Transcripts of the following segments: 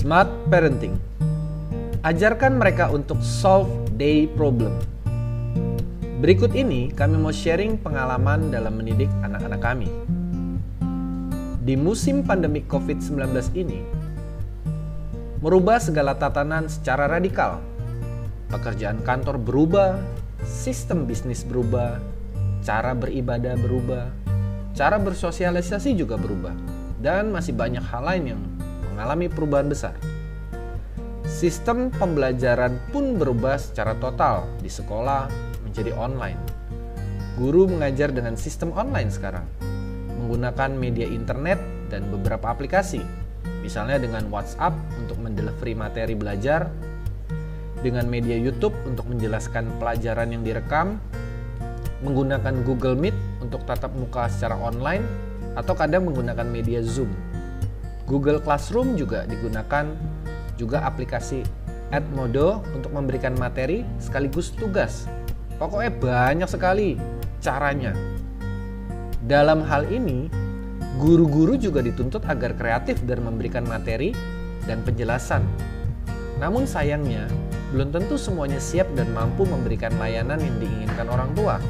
Smart Parenting. Ajarkan mereka untuk solve day problem. Berikut ini kami mau sharing pengalaman dalam mendidik anak-anak kami. Di musim pandemi COVID-19 ini, merubah segala tatanan secara radikal. Pekerjaan kantor berubah, sistem bisnis berubah, cara beribadah berubah, cara bersosialisasi juga berubah, dan masih banyak hal lain yang mengalami perubahan besar. Sistem pembelajaran pun berubah secara total di sekolah menjadi online. Guru mengajar dengan sistem online sekarang, menggunakan media internet dan beberapa aplikasi, misalnya dengan WhatsApp untuk mendelivery materi belajar, dengan media YouTube untuk menjelaskan pelajaran yang direkam, menggunakan Google Meet untuk tatap muka secara online, atau kadang menggunakan media Zoom. Google Classroom juga digunakan, juga aplikasi Edmodo untuk memberikan materi sekaligus tugas. Pokoknya banyak sekali caranya. Dalam hal ini, guru-guru juga dituntut agar kreatif dan memberikan materi dan penjelasan. Namun sayangnya, belum tentu semuanya siap dan mampu memberikan layanan yang diinginkan orang tua.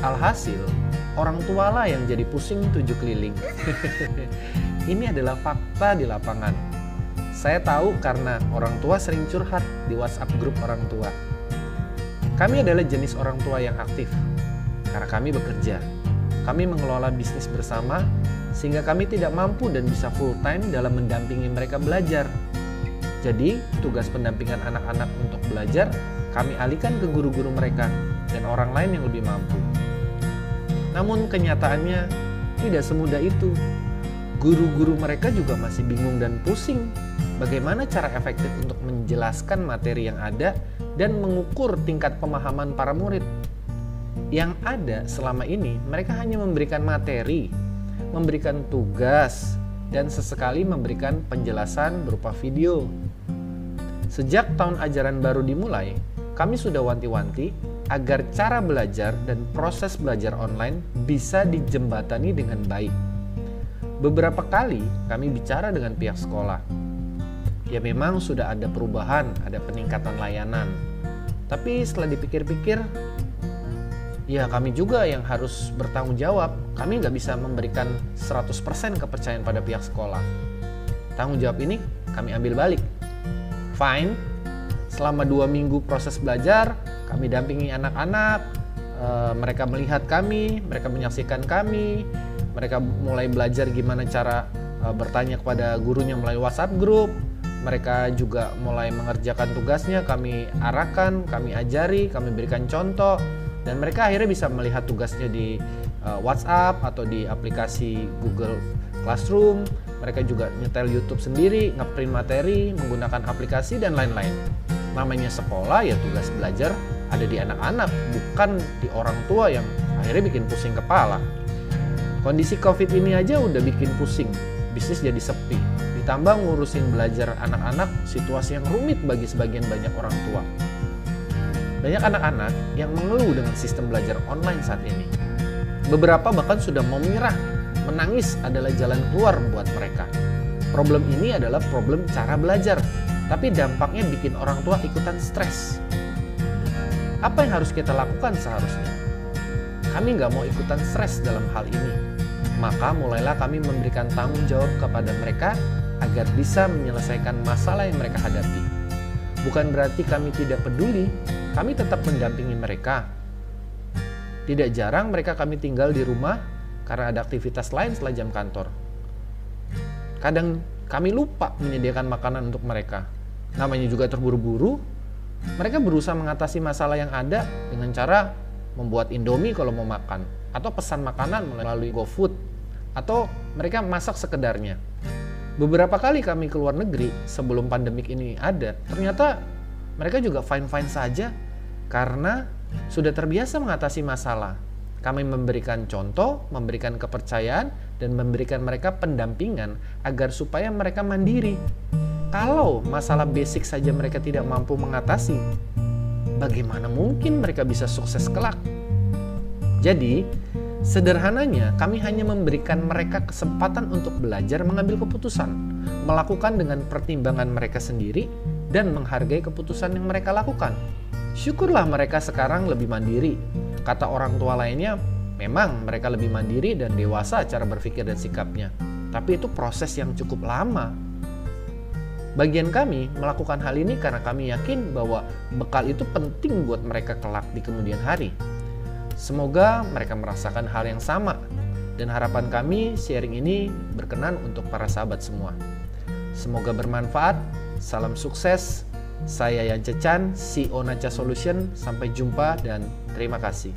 Alhasil, orang tua lah yang jadi pusing 7 keliling. Ini adalah fakta di lapangan. Saya tahu karena orang tua sering curhat di WhatsApp grup orang tua. Kami adalah jenis orang tua yang aktif, karena kami bekerja. Kami mengelola bisnis bersama, sehingga kami tidak mampu dan bisa full time dalam mendampingi mereka belajar. Jadi, tugas pendampingan anak-anak untuk belajar, kami alihkan ke guru-guru mereka dan orang lain yang lebih mampu. Namun kenyataannya tidak semudah itu. Guru-guru mereka juga masih bingung dan pusing bagaimana cara efektif untuk menjelaskan materi yang ada dan mengukur tingkat pemahaman para murid. Yang ada selama ini, mereka hanya memberikan materi, memberikan tugas, dan sesekali memberikan penjelasan berupa video. Sejak tahun ajaran baru dimulai, kami sudah wanti-wanti agar cara belajar dan proses belajar online bisa dijembatani dengan baik. Beberapa kali kami bicara dengan pihak sekolah. Ya memang sudah ada perubahan, ada peningkatan layanan. Tapi setelah dipikir-pikir, ya kami juga yang harus bertanggung jawab. Kami nggak bisa memberikan 100% kepercayaan pada pihak sekolah. Tanggung jawab ini kami ambil balik. Fine, selama 2 minggu proses belajar, kami dampingi anak-anak, mereka melihat kami, mereka menyaksikan kami, mereka mulai belajar gimana cara bertanya kepada gurunya melalui WhatsApp group, mereka juga mulai mengerjakan tugasnya, kami arahkan, kami ajari, kami berikan contoh, dan mereka akhirnya bisa melihat tugasnya di WhatsApp atau di aplikasi Google Classroom. Mereka juga nyetel YouTube sendiri, ngeprint materi, menggunakan aplikasi, dan lain-lain. Namanya sekolah, ya tugas belajar ada di anak-anak, bukan di orang tua yang akhirnya bikin pusing kepala. Kondisi COVID ini aja udah bikin pusing, bisnis jadi sepi. Ditambah ngurusin belajar anak-anak, situasi yang rumit bagi sebagian banyak orang tua. Banyak anak-anak yang mengeluh dengan sistem belajar online saat ini. Beberapa bahkan sudah mau menyerah, menangis adalah jalan keluar buat mereka. Problem ini adalah problem cara belajar, tapi dampaknya bikin orang tua ikutan stres. Apa yang harus kita lakukan seharusnya? Kami nggak mau ikutan stres dalam hal ini. Maka mulailah kami memberikan tanggung jawab kepada mereka agar bisa menyelesaikan masalah yang mereka hadapi. Bukan berarti kami tidak peduli, kami tetap mendampingi mereka. Tidak jarang mereka kami tinggal di rumah karena ada aktivitas lain setelah jam kantor. Kadang kami lupa menyediakan makanan untuk mereka. Namanya juga terburu-buru, mereka berusaha mengatasi masalah yang ada dengan cara membuat Indomie kalau mau makan, atau pesan makanan melalui GoFood, atau mereka masak sekedarnya. Beberapa kali kami keluar negeri sebelum pandemik ini ada, ternyata mereka juga fine-fine saja karena sudah terbiasa mengatasi masalah. Kami memberikan contoh, memberikan kepercayaan, dan memberikan mereka pendampingan agar supaya mereka mandiri. Kalau masalah basic saja mereka tidak mampu mengatasi, bagaimana mungkin mereka bisa sukses kelak? Jadi, sederhananya kami hanya memberikan mereka kesempatan untuk belajar mengambil keputusan. melakukan dengan pertimbangan mereka sendiri, dan menghargai keputusan yang mereka lakukan. Syukurlah mereka sekarang lebih mandiri. Kata orang tua lainnya, memang mereka lebih mandiri dan dewasa cara berpikir dan sikapnya. Tapi itu proses yang cukup lama. Bagian kami melakukan hal ini karena kami yakin bahwa bekal itu penting buat mereka kelak di kemudian hari. Semoga mereka merasakan hal yang sama. Dan harapan kami sharing ini berkenan untuk para sahabat semua. Semoga bermanfaat. Salam sukses. Saya Yan Cecan, CEO Nacha Solution. Sampai jumpa dan terima kasih.